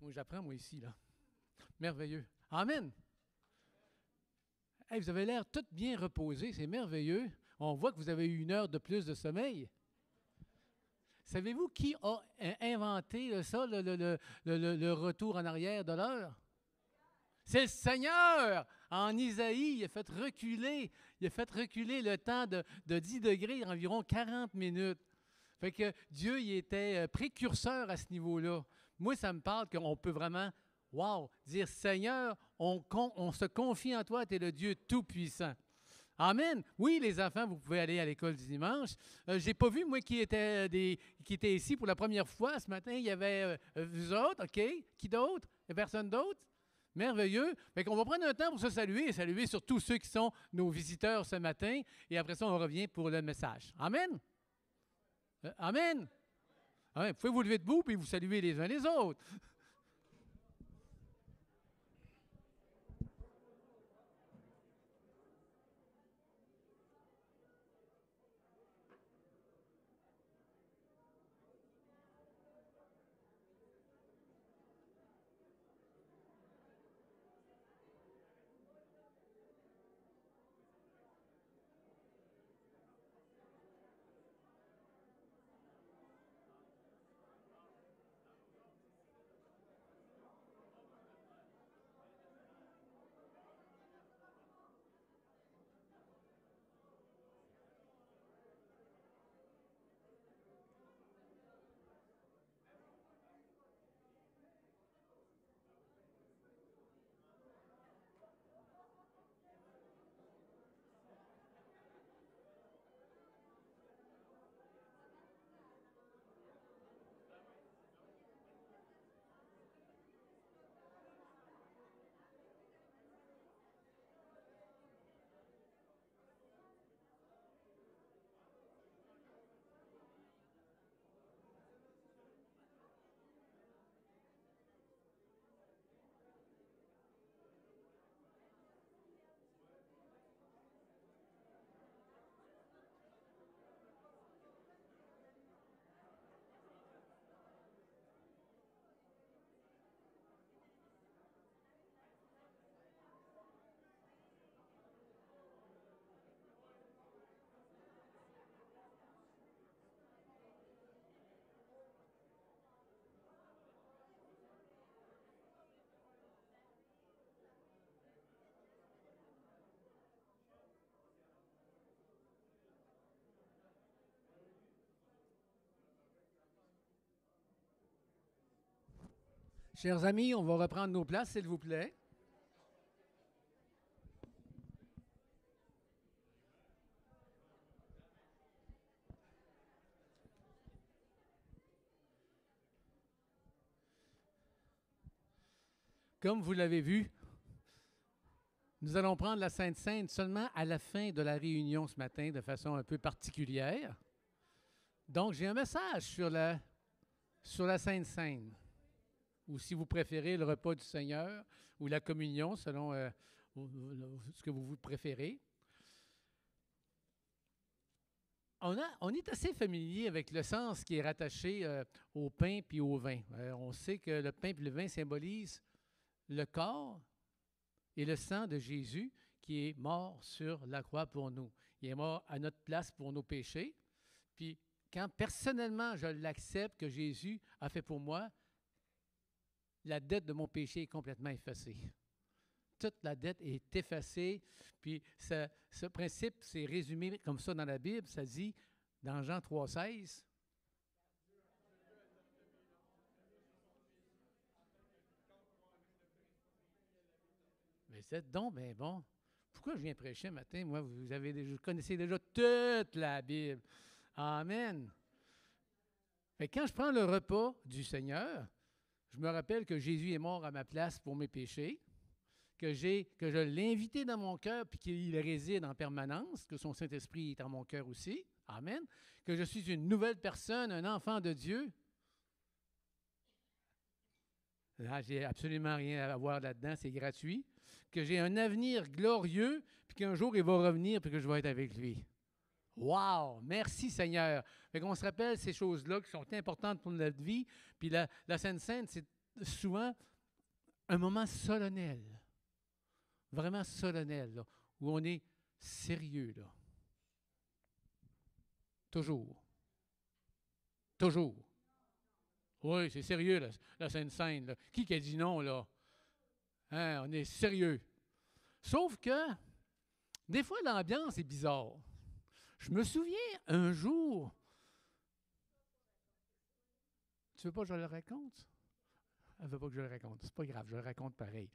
Moi, j'apprends, moi, ici, là. Merveilleux. Amen. Hey, vous avez l'air tout bien reposé, c'est merveilleux. On voit que vous avez eu 1 heure de plus de sommeil. Savez-vous qui a inventé ça, le retour en arrière de l'heure? C'est le Seigneur! En Isaïe, il a fait reculer le temps de 10 degrés, environ 40 minutes. Fait que Dieu, il était précurseur à ce niveau-là. Moi, ça me parle qu'on peut vraiment, wow, dire Seigneur, on se confie en toi, tu es le Dieu Tout-Puissant. Amen. Oui, les enfants, vous pouvez aller à l'école du dimanche. Je n'ai pas vu, moi, qui était ici pour la première fois ce matin. Il y avait vous autres, OK? Qui d'autre? Il n'y a personne d'autre? Merveilleux. Fait qu'on va prendre un temps pour se saluer et saluer surtout ceux qui sont nos visiteurs ce matin. Et après ça, on revient pour le message. Amen. Amen. Amen. Vous pouvez vous lever debout et vous saluer les uns les autres. Chers amis, on va reprendre nos places, s'il vous plaît. Comme vous l'avez vu, nous allons prendre la Sainte Seine seulement à la fin de la réunion ce matin, de façon un peu particulière. Donc, j'ai un message sur la Sainte Seine, ou si vous préférez, le repas du Seigneur, ou la communion, selon ce que vous préférez. On est assez familier avec le sens qui est rattaché au pain puis au vin. On sait que le pain et le vin symbolisent le corps et le sang de Jésus qui est mort sur la croix pour nous. Il est mort à notre place pour nos péchés. Puis quand personnellement je l'accepte que Jésus a fait pour moi, la dette de mon péché est complètement effacée. Toute la dette est effacée. Puis ce principe, c'est résumé comme ça dans la Bible. Ça dit, dans Jean 3,16, mais c'est donc bien bon. Pourquoi je viens prêcher un matin? Moi, vous connaissez déjà toute la Bible. Amen. Mais quand je prends le repas du Seigneur, je me rappelle que Jésus est mort à ma place pour mes péchés, que je l'ai invité dans mon cœur puis qu'il réside en permanence, que son Saint-Esprit est en mon cœur aussi. Amen. Que je suis une nouvelle personne, un enfant de Dieu. Là, j'ai absolument rien à voir là-dedans, c'est gratuit. Que j'ai un avenir glorieux, puis qu'un jour, il va revenir, puis que je vais être avec lui. Wow! Merci Seigneur! Fait qu'on se rappelle ces choses-là qui sont importantes pour notre vie. Puis la Sainte Seine, souvent un moment solennel, vraiment solennel, là, où on est sérieux, là. Toujours. Toujours. Oui, c'est sérieux, la Sainte-Seine, là. Qui a dit non, là? Hein, on est sérieux. Sauf que, des fois, l'ambiance est bizarre. Je me souviens, un jour... Tu veux pas que je le raconte? Elle veut pas que je le raconte. C'est pas grave, je le raconte pareil.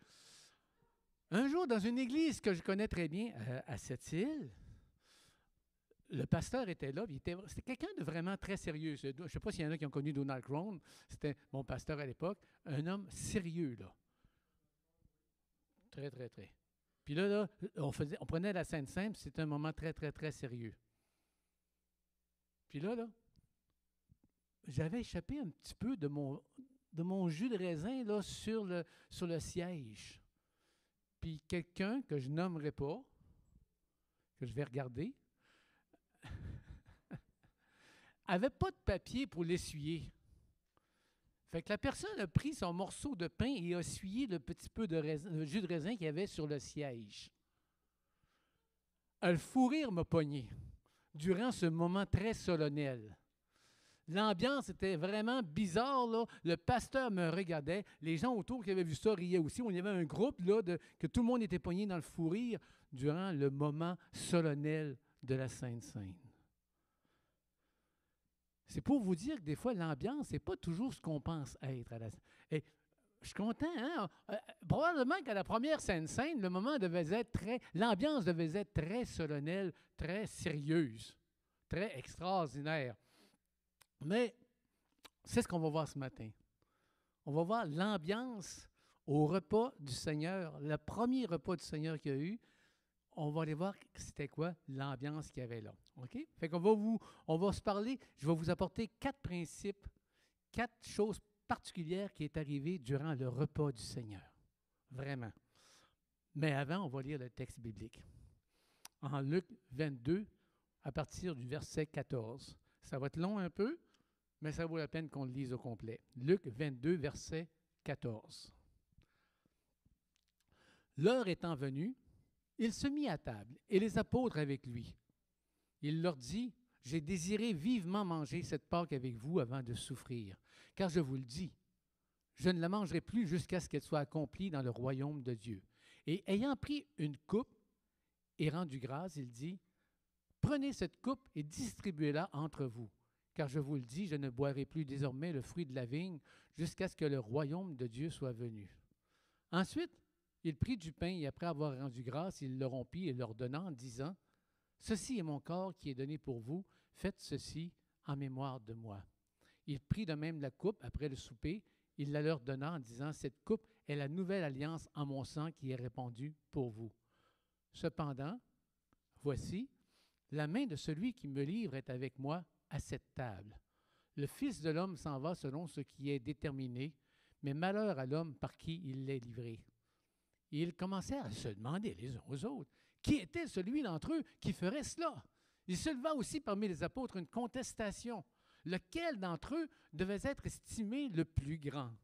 Un jour, dans une église que je connais très bien, à Sept-Îles, le pasteur était là. C'était quelqu'un de vraiment très sérieux. Je ne sais pas s'il y en a qui ont connu Donald Crone. C'était mon pasteur à l'époque. Un homme sérieux, là. Très, très, très. Puis là, on prenait la Sainte-Seine, c'était un moment très, très, très sérieux. Puis là, j'avais échappé un petit peu de mon jus de raisin là, sur le siège. Puis quelqu'un que je nommerai pas, que je vais regarder, avait pas de papier pour l'essuyer. Fait que la personne a pris son morceau de pain et a essuyé le petit peu de raisin, le jus de raisin qu'il y avait sur le siège. Le fou rire m'a pogné durant ce moment très solennel. L'ambiance était vraiment bizarre, là. Le pasteur me regardait. Les gens autour qui avaient vu ça riaient aussi. On y avait un groupe là, que tout le monde était pogné dans le fou rire durant le moment solennel de la Sainte-Seine. C'est pour vous dire que des fois, l'ambiance n'est pas toujours ce qu'on pense être. Et je suis content, hein? Probablement qu'à la première Sainte-Seine, l'ambiance devait être très solennelle, très sérieuse, très extraordinaire. Mais c'est ce qu'on va voir ce matin. On va voir l'ambiance au repas du Seigneur, le premier repas du Seigneur qu'il y a eu. On va aller voir c'était quoi l'ambiance qu'il y avait là. OK? Fait on va se parler, je vais vous apporter 4 principes, 4 choses particulières qui est arrivées durant le repas du Seigneur. Vraiment. Mais avant, on va lire le texte biblique. En Luc 22, à partir du verset 14. Ça va être long un peu, mais ça vaut la peine qu'on le lise au complet. Luc 22, verset 14. L'heure étant venue, il se mit à table, et les apôtres avec lui. Il leur dit, « J'ai désiré vivement manger cette Pâque avec vous avant de souffrir, car je vous le dis, je ne la mangerai plus jusqu'à ce qu'elle soit accomplie dans le royaume de Dieu. » Et ayant pris une coupe et rendu grâce, il dit, « Prenez cette coupe et distribuez-la entre vous, car je vous le dis, je ne boirai plus désormais le fruit de la vigne jusqu'à ce que le royaume de Dieu soit venu. » Ensuite, il prit du pain et après avoir rendu grâce, il le rompit et leur donna en disant, « Ceci est mon corps qui est donné pour vous, faites ceci en mémoire de moi. » Il prit de même la coupe après le souper, il la leur donna en disant, « Cette coupe est la nouvelle alliance en mon sang qui est répandue pour vous. Cependant, voici, la main de celui qui me livre est avec moi à cette table. Le Fils de l'homme s'en va selon ce qui est déterminé, mais malheur à l'homme par qui il l'est livré. » Et ils commencèrent à se demander les uns aux autres, qui était celui d'entre eux qui ferait cela? Il se leva aussi parmi les apôtres une contestation. Lequel d'entre eux devait être estimé le plus grand?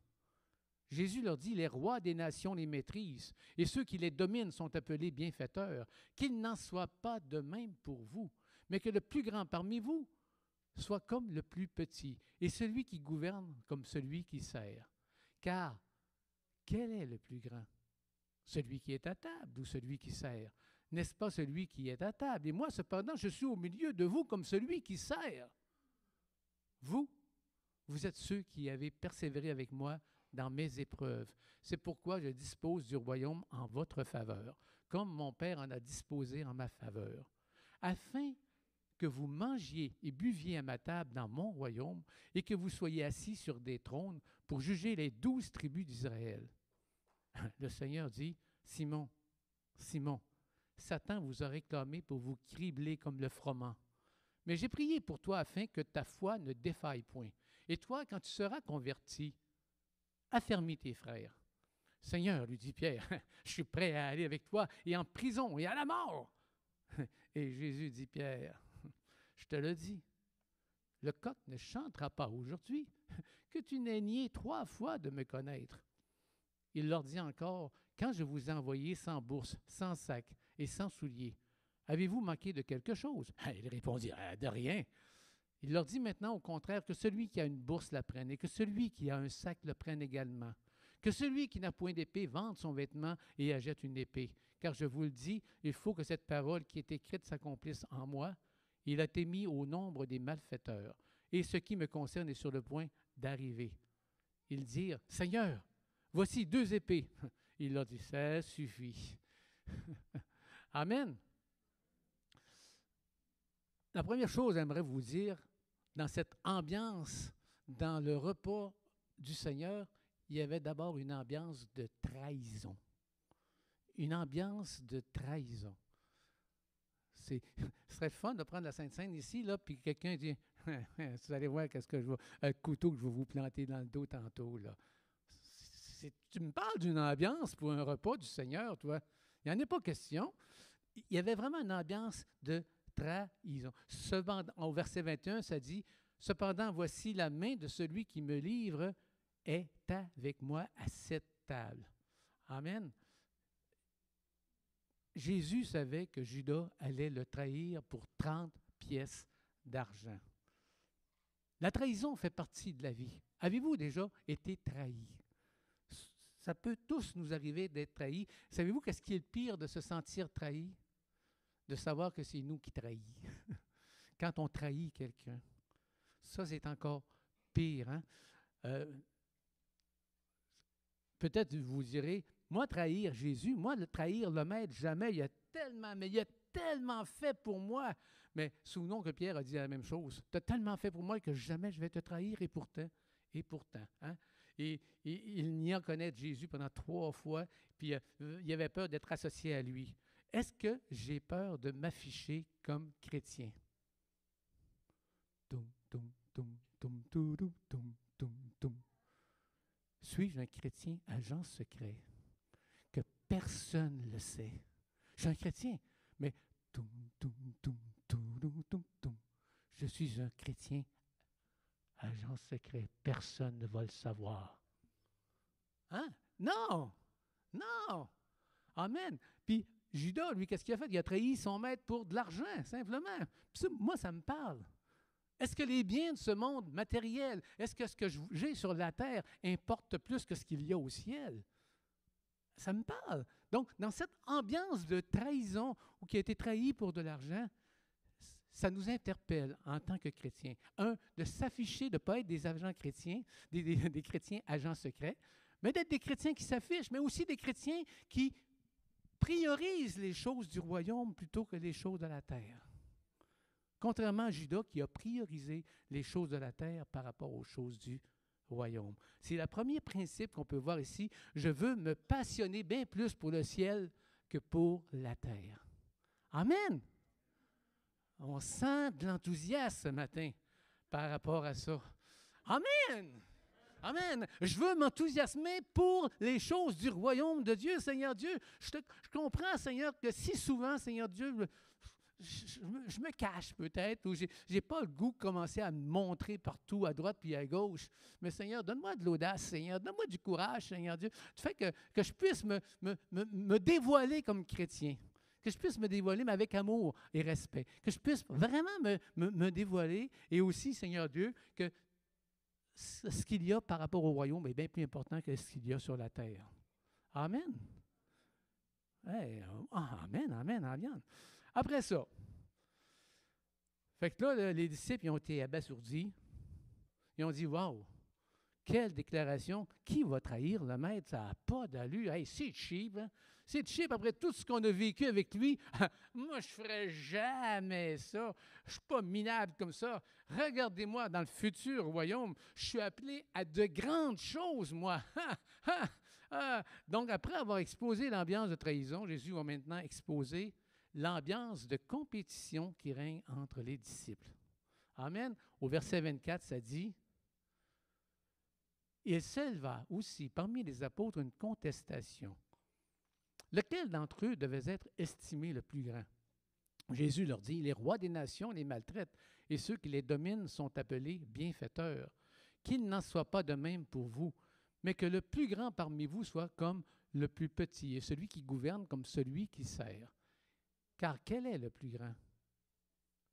Jésus leur dit, les rois des nations les maîtrisent, et ceux qui les dominent sont appelés bienfaiteurs. Qu'il n'en soit pas de même pour vous, mais que le plus grand parmi vous soit comme le plus petit, et celui qui gouverne comme celui qui sert. Car quel est le plus grand? Celui qui est à table ou celui qui sert? N'est-ce pas celui qui est à table? Et moi, cependant, je suis au milieu de vous comme celui qui sert. Vous êtes ceux qui avez persévéré avec moi dans mes épreuves. C'est pourquoi je dispose du royaume en votre faveur, comme mon Père en a disposé en ma faveur, afin que vous mangiez et buviez à ma table dans mon royaume et que vous soyez assis sur des trônes pour juger les 12 tribus d'Israël. Le Seigneur dit, « Simon, Simon, Satan vous a réclamé pour vous cribler comme le froment. Mais j'ai prié pour toi afin que ta foi ne défaille point. Et toi, quand tu seras converti, affermis tes frères. » « Seigneur, lui dit Pierre, je suis prêt à aller avec toi et en prison et à la mort. » Et Jésus dit, « Pierre, je te le dis, le coq ne chantera pas aujourd'hui, que tu n'aies nié 3 fois de me connaître. Il leur dit encore, quand je vous ai envoyé sans bourse, sans sac et sans souliers, avez-vous manqué de quelque chose? Ils répondirent, de rien. Il leur dit maintenant au contraire que celui qui a une bourse la prenne et que celui qui a un sac le prenne également. Que celui qui n'a point d'épée vende son vêtement et achète une épée. Car je vous le dis, il faut que cette parole qui est écrite s'accomplisse en moi. Il a été mis au nombre des malfaiteurs. Et ce qui me concerne est sur le point d'arriver. Ils dirent, Seigneur, voici 2 épées. Il leur dit, ça suffit. Amen. La première chose, j'aimerais vous dire, dans cette ambiance, dans le repas du Seigneur, il y avait d'abord une ambiance de trahison. Une ambiance de trahison. Ce serait fun de prendre la Sainte-Seine ici, là, puis quelqu'un dit, vous allez voir qu'est-ce que je vais, un couteau que je vais vous planter dans le dos tantôt, là. Tu me parles d'une ambiance pour un repas du Seigneur, toi. Il n'y en a pas question. Il y avait vraiment une ambiance de trahison. Au verset 21, ça dit, « Cependant, voici la main de celui qui me livre est avec moi à cette table. » Amen. Jésus savait que Judas allait le trahir pour 30 pièces d'argent. La trahison fait partie de la vie. Avez-vous déjà été trahi? Ça peut tous nous arriver d'être trahis. Savez-vous qu'est-ce qui est le pire de se sentir trahi? De savoir que c'est nous qui trahissons. Quand on trahit quelqu'un. Ça, c'est encore pire. Hein? Peut-être vous direz, moi, trahir Jésus, moi, trahir le Maître, jamais. Il a tellement fait pour moi. Mais souvenons que Pierre a dit la même chose. Tu as tellement fait pour moi que jamais je vais te trahir, et pourtant. Hein? Et il n'y en connaît Jésus pendant 3 fois, puis il avait peur d'être associé à lui. Est-ce que j'ai peur de m'afficher comme chrétien? Suis-je un chrétien agent secret que personne ne le sait? Je suis un chrétien, mais je suis un chrétien agent secret. Personne ne va le savoir. Hein? Non! Non! Amen. Puis Judas, lui, qu'est-ce qu'il a fait? Il a trahi son maître pour de l'argent, simplement. Puis ça, moi, ça me parle. Est-ce que les biens de ce monde matériel, est-ce que ce que j'ai sur la terre importe plus que ce qu'il y a au ciel? Ça me parle. Donc, dans cette ambiance de trahison ou qui a été trahi pour de l'argent, ça nous interpelle en tant que chrétiens. De s'afficher, de ne pas être des agents chrétiens, des chrétiens agents secrets, mais d'être des chrétiens qui s'affichent, mais aussi des chrétiens qui priorisent les choses du royaume plutôt que les choses de la terre. Contrairement à Judas qui a priorisé les choses de la terre par rapport aux choses du royaume. C'est le premier principe qu'on peut voir ici. Je veux me passionner bien plus pour le ciel que pour la terre. Amen! On sent de l'enthousiasme ce matin par rapport à ça. Amen! Amen! Je veux m'enthousiasmer pour les choses du royaume de Dieu, Seigneur Dieu. Je comprends, Seigneur, que si souvent, Seigneur Dieu, je me cache peut-être, ou je n'ai pas le goût de commencer à me montrer partout, à droite puis à gauche. Mais Seigneur, donne-moi de l'audace, Seigneur. Donne-moi du courage, Seigneur Dieu. Tu fais que je puisse me dévoiler comme chrétien. Que je puisse me dévoiler, mais avec amour et respect. Que je puisse vraiment me dévoiler. Et aussi, Seigneur Dieu, que ce qu'il y a par rapport au royaume est bien plus important que ce qu'il y a sur la terre. Amen. Hey, amen, amen, amen. Après ça, fait que là, les disciples ils ont été abasourdis. Ils ont dit, « Wow, quelle déclaration! Qui va trahir le maître? Ça n'a pas d'allure. Hey, c'est cheap, hein? C'est cheap après tout ce qu'on a vécu avec lui. Moi, je ne ferais jamais ça. Je ne suis pas minable comme ça. Regardez-moi dans le futur royaume. Je suis appelé à de grandes choses, moi. » Donc, après avoir exposé l'ambiance de trahison, Jésus va maintenant exposer l'ambiance de compétition qui règne entre les disciples. Amen. Au verset 24, ça dit, « Il s'éleva aussi parmi les apôtres une contestation. Lequel d'entre eux devait être estimé le plus grand? Jésus leur dit, les rois des nations les maltraitent, et ceux qui les dominent sont appelés bienfaiteurs. Qu'il n'en soit pas de même pour vous, mais que le plus grand parmi vous soit comme le plus petit, et celui qui gouverne comme celui qui sert. Car quel est le plus grand?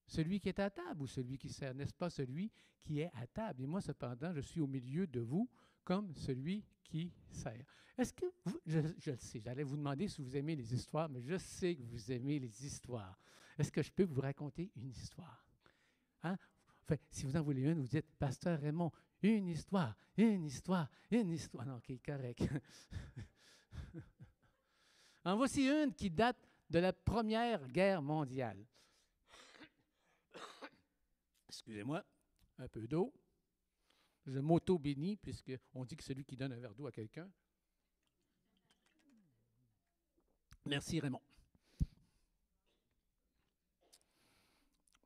Celui qui est à table ou celui qui sert? N'est-ce pas celui qui est à table? Et moi, cependant, je suis au milieu de vous comme celui qui sert. Est-ce que vous, je le sais, j'allais vous demander si vous aimez les histoires, mais je sais que vous aimez les histoires. Est-ce que je peux vous raconter une histoire? Hein? Enfin, si vous en voulez une, vous dites, Pasteur Raymond, une histoire, une histoire, une histoire. Non, OK, correct. En voici une qui date de la Première Guerre mondiale. Excusez-moi, un peu d'eau. Je m'auto-bénis, puisqu'on dit que celui qui donne un verre d'eau à quelqu'un. Merci, Raymond.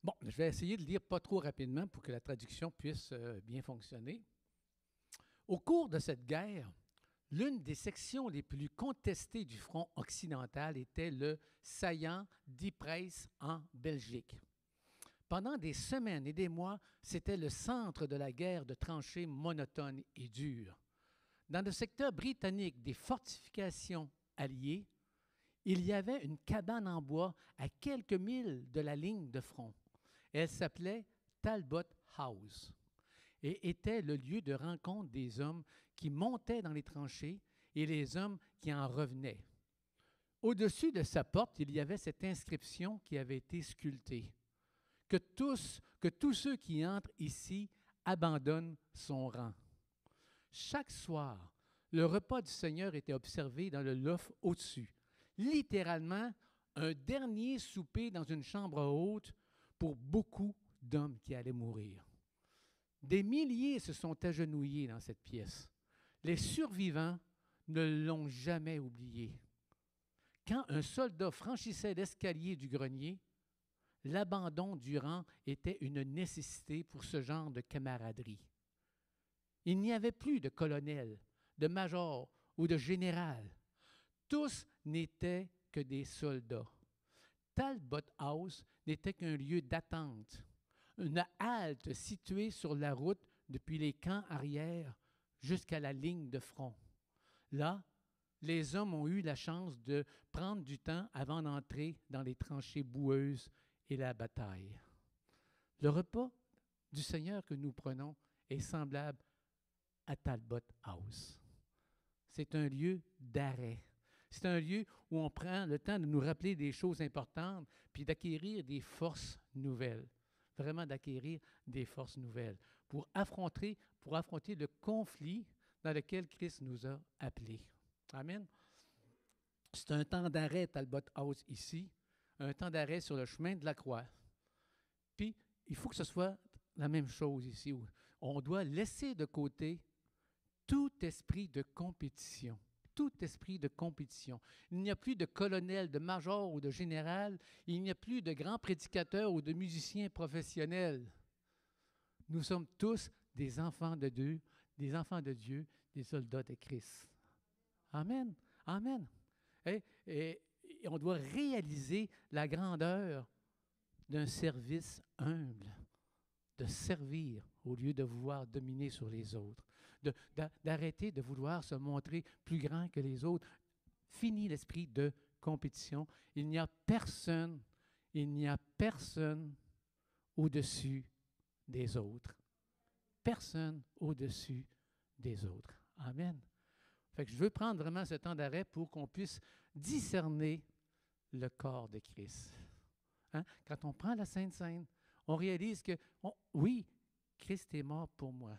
Bon, je vais essayer de lire pas trop rapidement pour que la traduction puisse bien fonctionner. Au cours de cette guerre, l'une des sections les plus contestées du front occidental était le saillant d'Ypres en Belgique. Pendant des semaines et des mois, c'était le centre de la guerre de tranchées monotones et dures. Dans le secteur britannique des fortifications alliées, il y avait une cabane en bois à quelques milles de la ligne de front. Elle s'appelait Talbot House et était le lieu de rencontre des hommes qui montaient dans les tranchées et les hommes qui en revenaient. Au-dessus de sa porte, il y avait cette inscription qui avait été sculptée. Que tous ceux qui entrent ici abandonnent son rang. Chaque soir, le repas du Seigneur était observé dans le loft au-dessus. Littéralement, un dernier souper dans une chambre haute pour beaucoup d'hommes qui allaient mourir. Des milliers se sont agenouillés dans cette pièce. Les survivants ne l'ont jamais oublié. Quand un soldat franchissait l'escalier du grenier, l'abandon du rang était une nécessité pour ce genre de camaraderie. Il n'y avait plus de colonel, de major ou de général. Tous n'étaient que des soldats. Talbot House n'était qu'un lieu d'attente, une halte située sur la route depuis les camps arrière jusqu'à la ligne de front. Là, les hommes ont eu la chance de prendre du temps avant d'entrer dans les tranchées boueuses et la bataille. Le repas du Seigneur que nous prenons est semblable à Talbot House. C'est un lieu d'arrêt. C'est un lieu où on prend le temps de nous rappeler des choses importantes puis d'acquérir des forces nouvelles. Vraiment d'acquérir des forces nouvelles pour affronter le conflit dans lequel Christ nous a appelés. Amen. C'est un temps d'arrêt, Talbot House, ici. Un temps d'arrêt sur le chemin de la croix. Puis, il faut que ce soit la même chose ici. Où on doit laisser de côté tout esprit de compétition. Tout esprit de compétition. Il n'y a plus de colonel, de major ou de général. Il n'y a plus de grands prédicateurs ou de musiciens professionnels. Nous sommes tous des enfants de Dieu, des soldats de Christ. Amen. Amen. Et on doit réaliser la grandeur d'un service humble, de servir au lieu de vouloir dominer sur les autres, d'arrêter de vouloir se montrer plus grand que les autres. Fini l'esprit de compétition. Il n'y a personne au-dessus des autres. Personne au-dessus des autres. Amen. Fait que je veux prendre vraiment ce temps d'arrêt pour qu'on puisse discerner le corps de Christ. Hein? Quand on prend la Sainte Seine, on réalise que, oui, Christ est mort pour moi.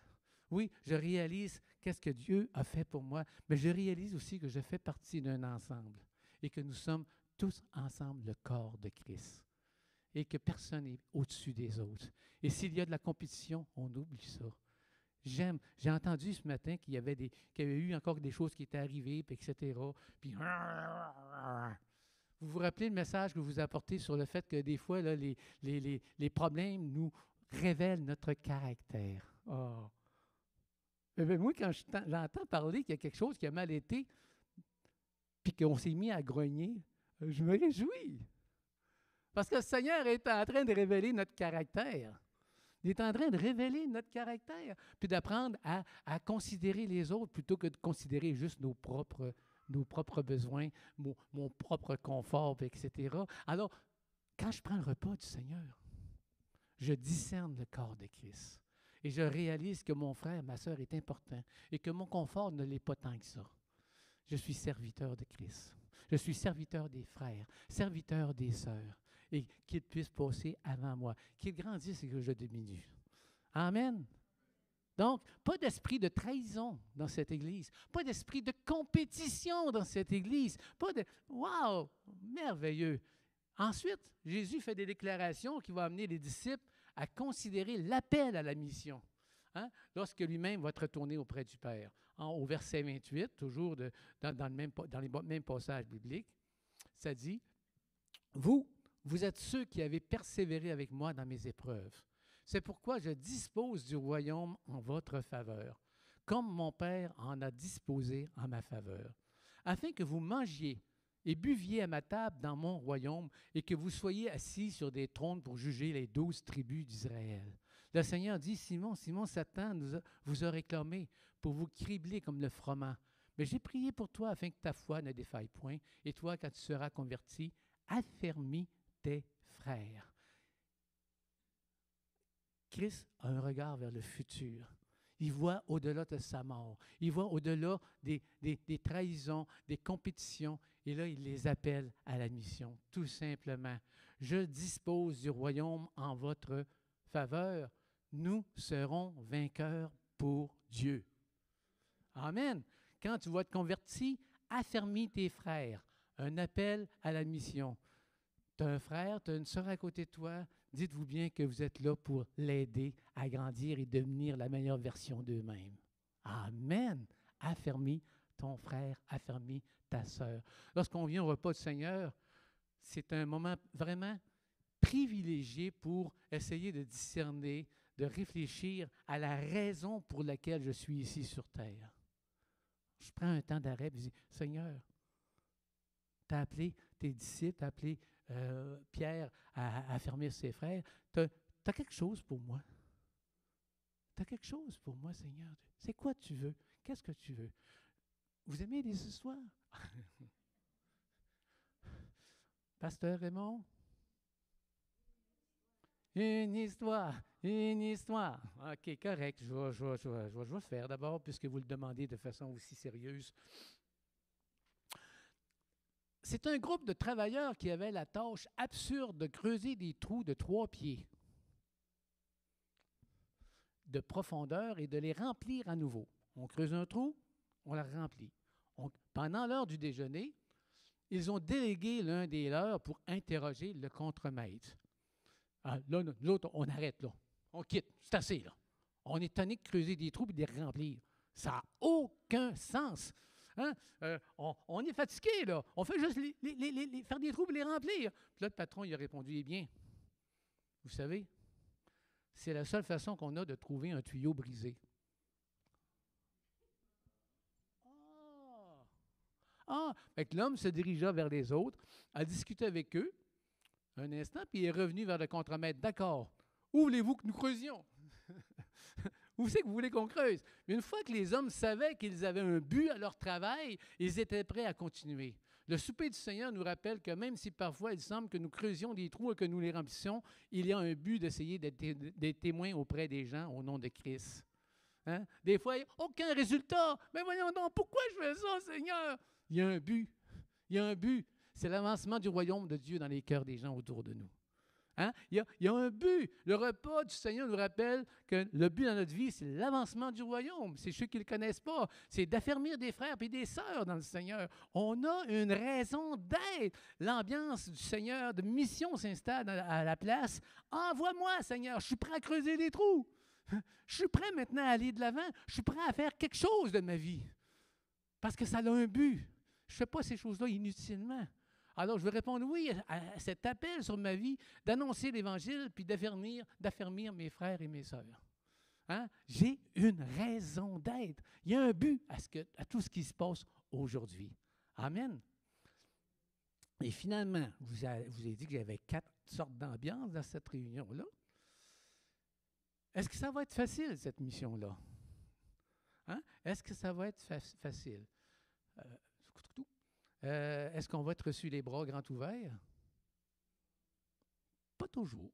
Oui, je réalise qu'est-ce que Dieu a fait pour moi, mais je réalise aussi que je fais partie d'un ensemble et que nous sommes tous ensemble le corps de Christ et que personne n'est au-dessus des autres. Et s'il y a de la compétition, on oublie ça. J'ai entendu ce matin qu'il y avait eu encore des choses qui étaient arrivées, puis etc. Puis, vous vous rappelez le message que je vous ai apporté sur le fait que des fois, là, les problèmes nous révèlent notre caractère. Oh. Mais moi, quand j'entends parler qu'il y a quelque chose qui a mal été, puis qu'on s'est mis à grogner, je me réjouis. Parce que le Seigneur est en train de révéler notre caractère. Il est en train de révéler notre caractère, puis d'apprendre à considérer les autres plutôt que de considérer juste nos propres besoins, mon propre confort, etc. Alors, quand je prends le repas du Seigneur, je discerne le corps de Christ. Et je réalise que mon frère, ma sœur est important et que mon confort ne l'est pas tant que ça. Je suis serviteur de Christ. Je suis serviteur des frères, serviteur des sœurs. Et qu'ils puissent passer avant moi. Qu'ils grandissent et que je diminue. Amen. Donc, pas d'esprit de trahison dans cette Église. Pas d'esprit de compétition dans cette Église. Pas de... Wow! Merveilleux! Ensuite, Jésus fait des déclarations qui vont amener les disciples à considérer l'appel à la mission. Hein? Lorsque lui-même va être retourné auprès du Père. Au verset 28, toujours dans les mêmes passages bibliques, ça dit, « Vous êtes ceux qui avez persévéré avec moi dans mes épreuves. C'est pourquoi je dispose du royaume en votre faveur, comme mon Père en a disposé en ma faveur, afin que vous mangiez et buviez à ma table dans mon royaume et que vous soyez assis sur des trônes pour juger les 12 tribus d'Israël. » Le Seigneur dit, « Simon, Simon, Satan vous a réclamé pour vous cribler comme le froment. Mais j'ai prié pour toi afin que ta foi ne défaille point, et toi, quand tu seras converti, affermis tes frères. » Christ a un regard vers le futur. Il voit au-delà de sa mort. Il voit au-delà des trahisons, des compétitions. Et là, il les appelle à la mission, tout simplement. « Je dispose du royaume en votre faveur. Nous serons vainqueurs pour Dieu. » Amen. Quand tu vas te convertir, affermis tes frères. Un appel à la mission. Tu as un frère, tu as une sœur à côté de toi. Dites-vous bien que vous êtes là pour l'aider à grandir et devenir la meilleure version d'eux-mêmes. Amen. Affermis ton frère, affermis ta sœur. Lorsqu'on vient au repas du Seigneur, c'est un moment vraiment privilégié pour essayer de discerner, de réfléchir à la raison pour laquelle je suis ici sur terre. Je prends un temps d'arrêt et je dis, Seigneur, tu as appelé tes disciples, tu as appelé Pierre à affermir ses frères. Tu as quelque chose pour moi. Tu as quelque chose pour moi, Seigneur. C'est quoi tu veux? Qu'est-ce que tu veux? Vous aimez les histoires? Pasteur Raymond? Une histoire. OK, correct. Je vais le faire d'abord, puisque vous le demandez de façon aussi sérieuse. C'est un groupe de travailleurs qui avait la tâche absurde de creuser des trous de 3 pieds de profondeur et de les remplir à nouveau. On creuse un trou, on le remplit. Pendant l'heure du déjeuner, ils ont délégué l'un des leurs pour interroger le contremaître. Ah, là, l'autre, on arrête là. On quitte. C'est assez là. On est tanné de creuser des trous et de les remplir. Ça n'a aucun sens. Hein? On est fatigué, là. On fait juste faire des trous et les remplir. Puis là, le patron, il a répondu, eh bien, vous savez, c'est la seule façon qu'on a de trouver un tuyau brisé. Fait que l'homme se dirigea vers les autres, a discuté avec eux un instant, puis il est revenu vers le contremaître. D'accord, où voulez-vous que nous creusions? Où c'est que vous voulez qu'on creuse? Mais une fois que les hommes savaient qu'ils avaient un but à leur travail, ils étaient prêts à continuer. Le souper du Seigneur nous rappelle que même si parfois il semble que nous creusions des trous et que nous les remplissions, il y a un but d'essayer d'être témoin auprès des gens au nom de Christ. Hein? Des fois, aucun résultat. Mais voyons donc, pourquoi je fais ça, Seigneur? Il y a un but. Il y a un but. C'est l'avancement du royaume de Dieu dans les cœurs des gens autour de nous. Hein? Il y a un but. Le repas du Seigneur nous rappelle que le but dans notre vie, c'est l'avancement du royaume. C'est ceux qui ne le connaissent pas. C'est d'affermir des frères et des sœurs dans le Seigneur. On a une raison d'être. L'ambiance du Seigneur de mission s'installe à la place. Envoie-moi, Seigneur. Je suis prêt à creuser des trous. Je suis prêt maintenant à aller de l'avant. Je suis prêt à faire quelque chose de ma vie. Parce que ça a un but. Je ne fais pas ces choses-là inutilement. Alors, je vais répondre oui à cet appel sur ma vie d'annoncer l'Évangile puis d'affermir mes frères et mes sœurs. Hein? J'ai une raison d'être. Il y a un but à tout ce qui se passe aujourd'hui. Amen. Et finalement, je vous ai dit que j'avais 4 sortes d'ambiances dans cette réunion-là. Est-ce que ça va être facile, cette mission-là? Hein? Est-ce que ça va être facile? Est-ce qu'on va être reçu les bras grands ouverts? Pas toujours.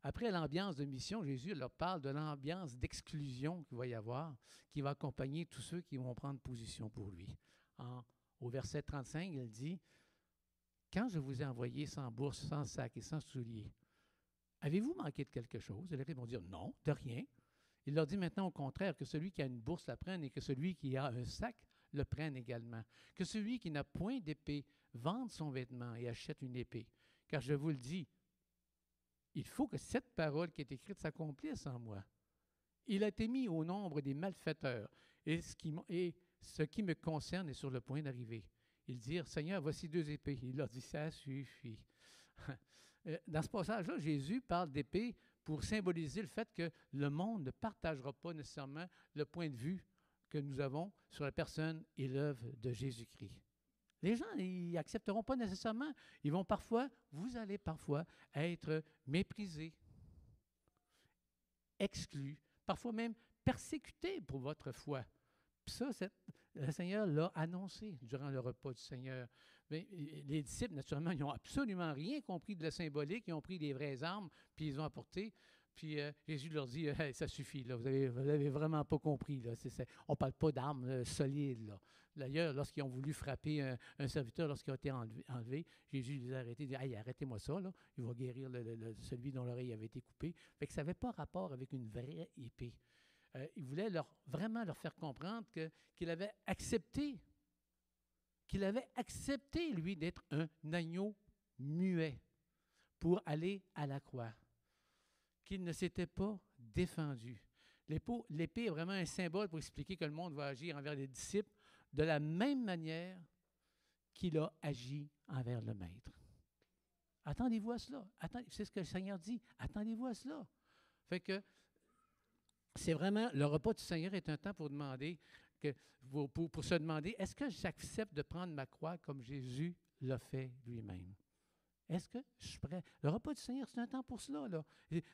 Après l'ambiance de mission, Jésus leur parle de l'ambiance d'exclusion qu'il va y avoir, qui va accompagner tous ceux qui vont prendre position pour lui. Au verset 35, il dit, « Quand je vous ai envoyé sans bourse, sans sac et sans souliers, avez-vous manqué de quelque chose? » Et ils vont dire, « Non, de rien. » Il leur dit maintenant au contraire que celui qui a une bourse la prenne et que celui qui a un sac le prenne également. Que celui qui n'a point d'épée vende son vêtement et achète une épée. Car je vous le dis, il faut que cette parole qui est écrite s'accomplisse en moi. Il a été mis au nombre des malfaiteurs et ce qui me concerne est sur le point d'arriver. Ils dirent, « Seigneur, voici 2 épées. » Il leur dit, « Ça suffit. » Dans ce passage-là, Jésus parle d'épée pour symboliser le fait que le monde ne partagera pas nécessairement le point de vue que nous avons sur la personne et l'œuvre de Jésus-Christ. Les gens, ils n'accepteront pas nécessairement. Vous allez parfois être méprisés, exclus, parfois même persécutés pour votre foi. Puis ça, le Seigneur l'a annoncé durant le repas du Seigneur. Mais les disciples, naturellement, ils n'ont absolument rien compris de la symbolique. Ils ont pris des vraies armes, puis ils ont apporté. Puis Jésus leur dit, hey, ça suffit, là, vous n'avez vraiment pas compris. Là, on ne parle pas d'armes solides. Là. D'ailleurs, lorsqu'ils ont voulu frapper un serviteur, lorsqu'il a été enlevé, Jésus les a arrêtés, il dit, hey, arrêtez-moi ça, là. Il va guérir celui dont l'oreille avait été coupée. Fait que ça n'avait pas rapport avec une vraie épée. Il voulait vraiment leur faire comprendre qu'il avait accepté, lui, d'être un agneau muet pour aller à la croix, qu'il ne s'était pas défendu. L'épée est vraiment un symbole pour expliquer que le monde va agir envers les disciples de la même manière qu'il a agi envers le Maître. Attendez-vous à cela. C'est ce que le Seigneur dit. Attendez-vous à cela. Fait que c'est vraiment, le repas du Seigneur est un temps pour demander, pour se demander, est-ce que j'accepte de prendre ma croix comme Jésus l'a fait lui-même? Est-ce que je suis prêt? Le repas du Seigneur, c'est un temps pour cela. Là.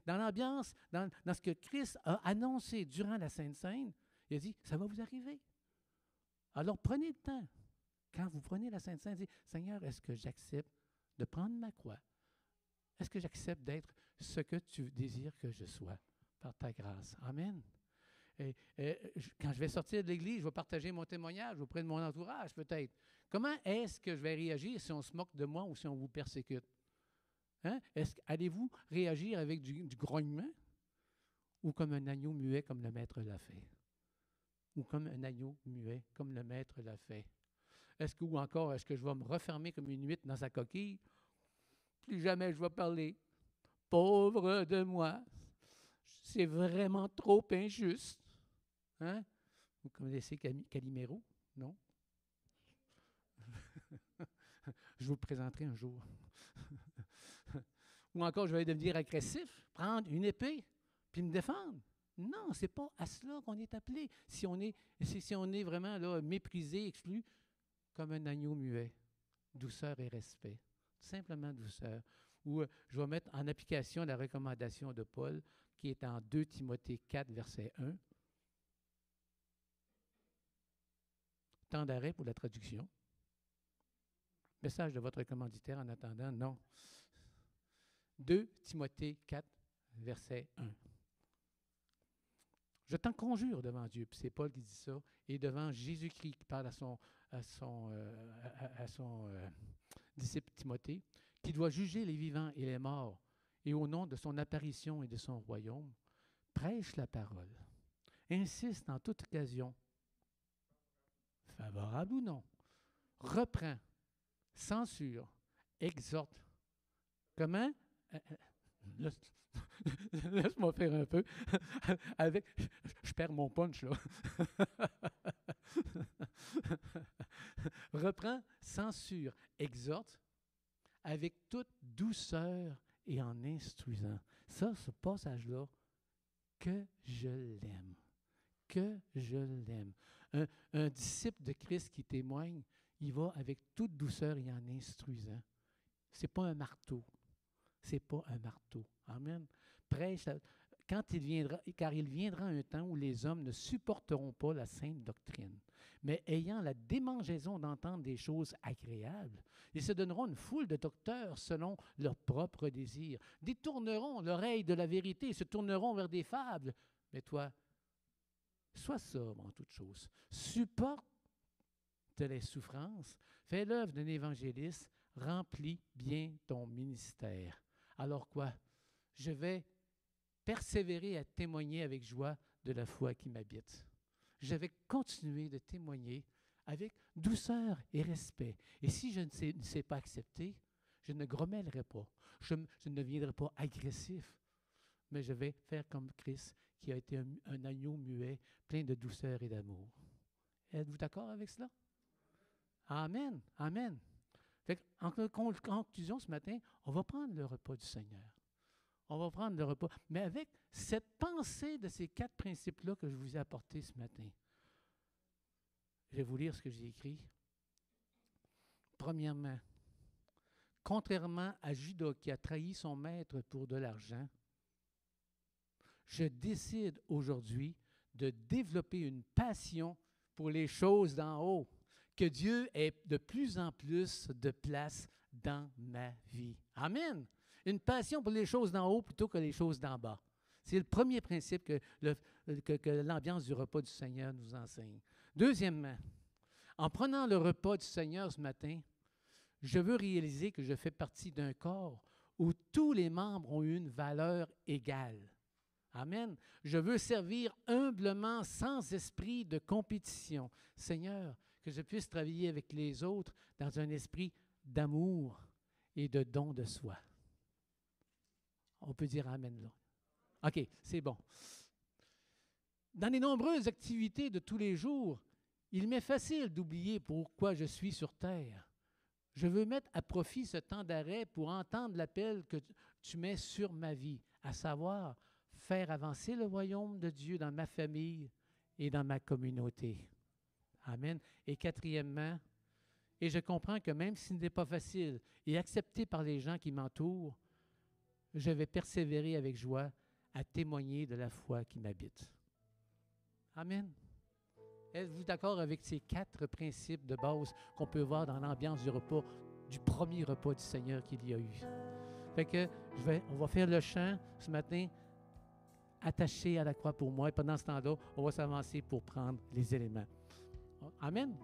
Dans l'ambiance, dans ce que Christ a annoncé durant la Sainte Seine, il a dit, ça va vous arriver. Alors prenez le temps. Quand vous prenez la Sainte Seine, dites, Seigneur, est-ce que j'accepte de prendre ma croix? Est-ce que j'accepte d'être ce que tu désires que je sois par ta grâce? Amen. Quand je vais sortir de l'Église, je vais partager mon témoignage auprès de mon entourage, peut-être. Comment est-ce que je vais réagir si on se moque de moi ou si on vous persécute? Hein? Allez-vous réagir avec du grognement ou comme un agneau muet comme le Maître l'a fait? Ou comme un agneau muet comme le Maître l'a fait? Ou encore, est-ce que je vais me refermer comme une huître dans sa coquille? Plus jamais je vais parler. Pauvre de moi, c'est vraiment trop injuste. Hein? Vous connaissez Calimero? Non? Je vous le présenterai un jour. Ou encore, je vais devenir agressif, prendre une épée, puis me défendre. Non, ce n'est pas à cela qu'on est appelé. Si on est vraiment là, méprisé, exclu, comme un agneau muet, douceur et respect. Simplement douceur. Ou je vais mettre en application la recommandation de Paul, qui est en 2 Timothée 4, verset 1. Temps d'arrêt pour la traduction. Message de votre commanditaire en attendant, non. 2 Timothée 4, verset 1. Je t'en conjure devant Dieu, puis c'est Paul qui dit ça, et devant Jésus-Christ qui parle à son disciple Timothée, qui doit juger les vivants et les morts, et au nom de son apparition et de son royaume, prêche la parole. Insiste en toute occasion, favorable ou non, reprend, censure, exhorte. Comment? Laisse-moi faire un peu. Je perds mon punch, là. Reprend, censure, exhorte avec toute douceur et en instruisant. Ça, ce passage-là, que je l'aime. Que je l'aime. Un disciple de Christ qui témoigne, il va avec toute douceur et en instruisant. Ce n'est pas un marteau. Ce n'est pas un marteau. Amen. Prêche, car il viendra un temps où les hommes ne supporteront pas la sainte doctrine, mais ayant la démangeaison d'entendre des choses agréables, ils se donneront une foule de docteurs selon leurs propres désirs, détourneront l'oreille de la vérité et se tourneront vers des fables. Mais toi, sois sobre en toutes choses, supporte les souffrances, fais l'œuvre d'un évangéliste, remplis bien ton ministère. Alors quoi? Je vais persévérer à témoigner avec joie de la foi qui m'habite. Je vais continuer de témoigner avec douceur et respect. Et si je ne sais pas accepter, je ne grommellerai pas. Je ne deviendrai pas agressif, mais je vais faire comme Christ, qui a été un agneau muet, plein de douceur et d'amour. Êtes-vous d'accord avec cela? Amen. Amen. En conclusion, ce matin, on va prendre le repas du Seigneur. On va prendre le repas, mais avec cette pensée de ces 4 principes-là que je vous ai apportés ce matin. Je vais vous lire ce que j'ai écrit. Premièrement, contrairement à Judas qui a trahi son maître pour de l'argent, je décide aujourd'hui de développer une passion pour les choses d'en haut, que Dieu ait de plus en plus de place dans ma vie. Amen. Une passion pour les choses d'en haut plutôt que les choses d'en bas. C'est le premier principe que l'ambiance du repas du Seigneur nous enseigne. Deuxièmement, en prenant le repas du Seigneur ce matin, je veux réaliser que je fais partie d'un corps où tous les membres ont une valeur égale. Amen. Je veux servir humblement, sans esprit de compétition. Seigneur, que je puisse travailler avec les autres dans un esprit d'amour et de don de soi. On peut dire Amen là. OK, c'est bon. Dans les nombreuses activités de tous les jours, il m'est facile d'oublier pourquoi je suis sur terre. Je veux mettre à profit ce temps d'arrêt pour entendre l'appel que tu mets sur ma vie, à savoir faire avancer le royaume de Dieu dans ma famille et dans ma communauté. Amen. Et quatrièmement, et je comprends que même si ce n'est pas facile et accepté par les gens qui m'entourent, je vais persévérer avec joie à témoigner de la foi qui m'habite. Amen. Êtes-vous d'accord avec ces 4 principes de base qu'on peut voir dans l'ambiance du repas, du premier repas du Seigneur qu'il y a eu? Fait que on va faire le chant ce matin, attaché à la croix pour moi, et pendant ce temps-là, on va s'avancer pour prendre les éléments. Amen.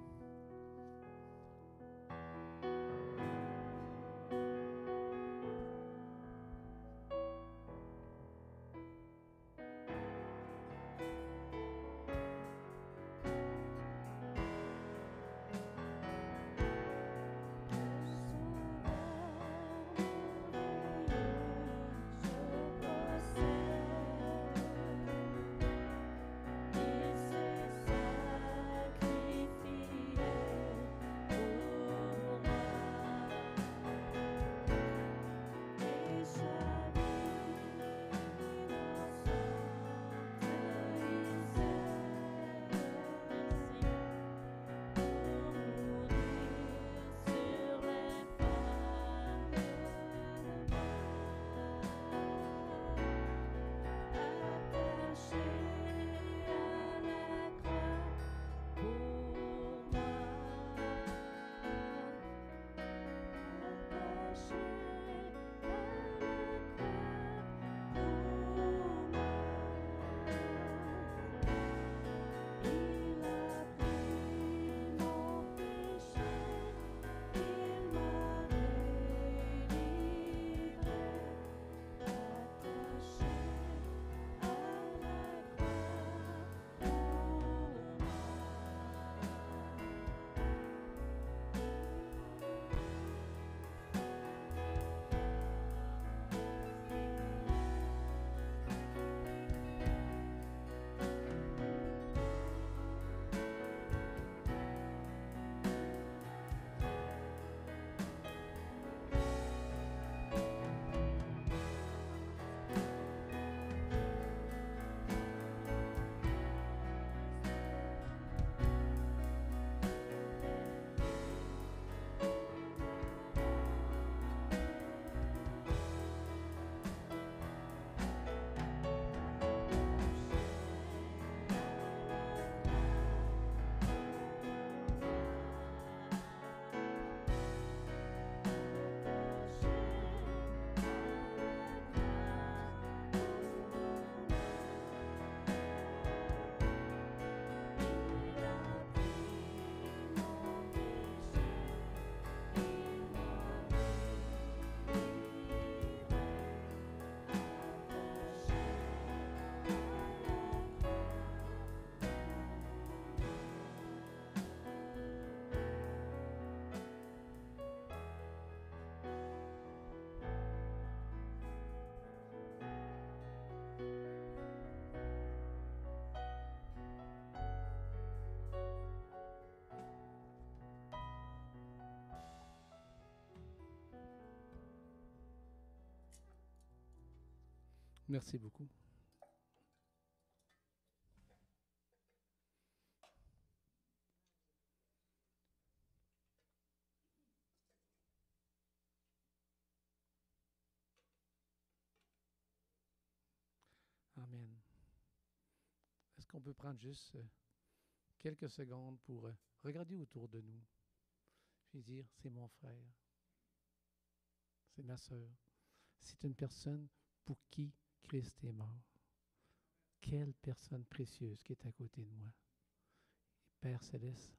Merci beaucoup. Amen. Est-ce qu'on peut prendre juste quelques secondes pour regarder autour de nous puis dire, c'est mon frère, c'est ma sœur, c'est une personne pour qui Christ est mort. Quelle personne précieuse qui est à côté de moi. Père Céleste,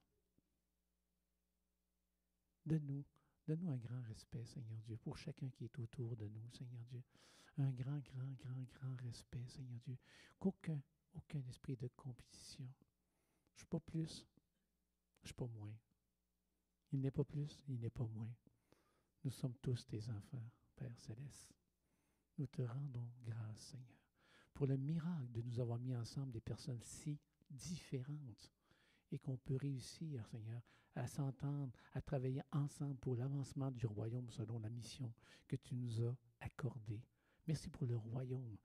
donne-nous un grand respect, Seigneur Dieu, pour chacun qui est autour de nous, Seigneur Dieu. Un grand, grand, grand, grand respect, Seigneur Dieu. Qu'aucun esprit de compétition. Je ne suis pas plus, je ne suis pas moins. Il n'est pas plus, il n'est pas moins. Nous sommes tous tes enfants, Père Céleste. Nous te rendons grâce, Seigneur, pour le miracle de nous avoir mis ensemble des personnes si différentes et qu'on peut réussir, Seigneur, à s'entendre, à travailler ensemble pour l'avancement du royaume selon la mission que tu nous as accordée. Merci pour le royaume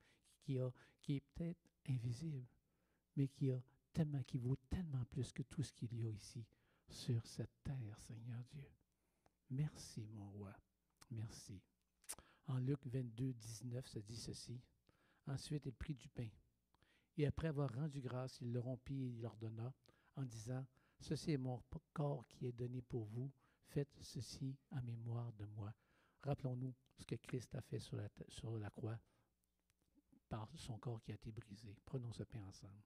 qui est peut-être invisible, mais qui vaut tellement plus que tout ce qu'il y a ici sur cette terre, Seigneur Dieu. Merci, mon roi. Merci. En Luc 22, 19, ça dit ceci. Ensuite, il prit du pain. Et après avoir rendu grâce, il le rompit et il leur donna, en disant, « Ceci est mon corps qui est donné pour vous. Faites ceci en mémoire de moi. » Rappelons-nous ce que Christ a fait sur la croix par son corps qui a été brisé. Prenons ce pain ensemble.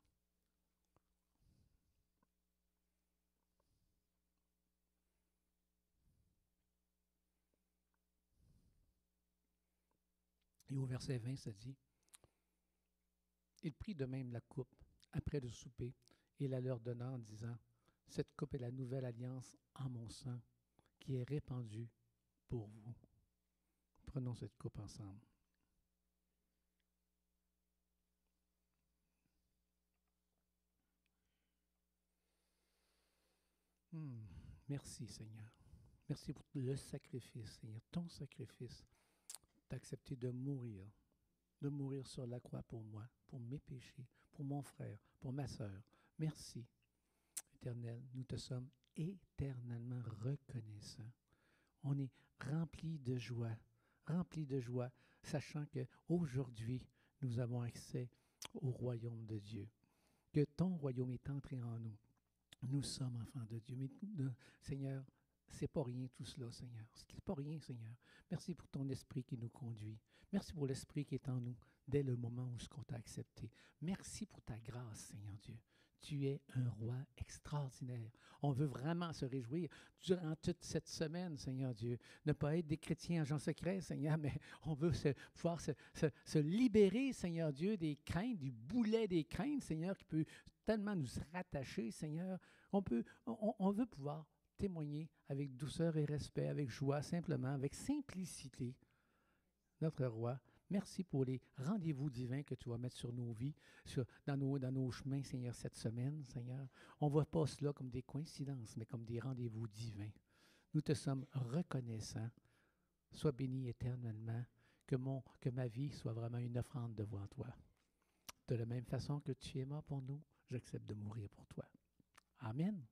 Et au verset 20, ça dit, « Il prit de même la coupe après le souper et la leur donna en disant, « Cette coupe est la nouvelle alliance en mon sang qui est répandue pour vous. » Prenons cette coupe ensemble. Merci, Seigneur. Merci pour le sacrifice, Seigneur, ton sacrifice. Tu as accepté de mourir sur la croix pour moi, pour mes péchés, pour mon frère, pour ma sœur. Merci, Éternel. Nous te sommes éternellement reconnaissants. On est remplis de joie, sachant qu'aujourd'hui, nous avons accès au royaume de Dieu, que ton royaume est entré en nous. Nous sommes enfants de Dieu. Mais Seigneur, c'est pas rien tout cela, Seigneur. C'est pas rien, Seigneur. Merci pour ton esprit qui nous conduit. Merci pour l'esprit qui est en nous dès le moment où on t'a accepté. Merci pour ta grâce, Seigneur Dieu. Tu es un roi extraordinaire. On veut vraiment se réjouir durant toute cette semaine, Seigneur Dieu. Ne pas être des chrétiens agents secrets, Seigneur, mais on veut pouvoir se libérer, Seigneur Dieu, des craintes, du boulet des craintes, Seigneur, qui peut tellement nous rattacher, Seigneur. On veut pouvoir témoigner avec douceur et respect, avec joie, simplement, avec simplicité, notre roi. Merci pour les rendez-vous divins que tu vas mettre sur nos vies, dans nos chemins, Seigneur, cette semaine, Seigneur. On ne voit pas cela comme des coïncidences, mais comme des rendez-vous divins. Nous te sommes reconnaissants. Sois béni éternellement, que ma vie soit vraiment une offrande devant toi. De la même façon que tu es mort pour nous, j'accepte de mourir pour toi. Amen.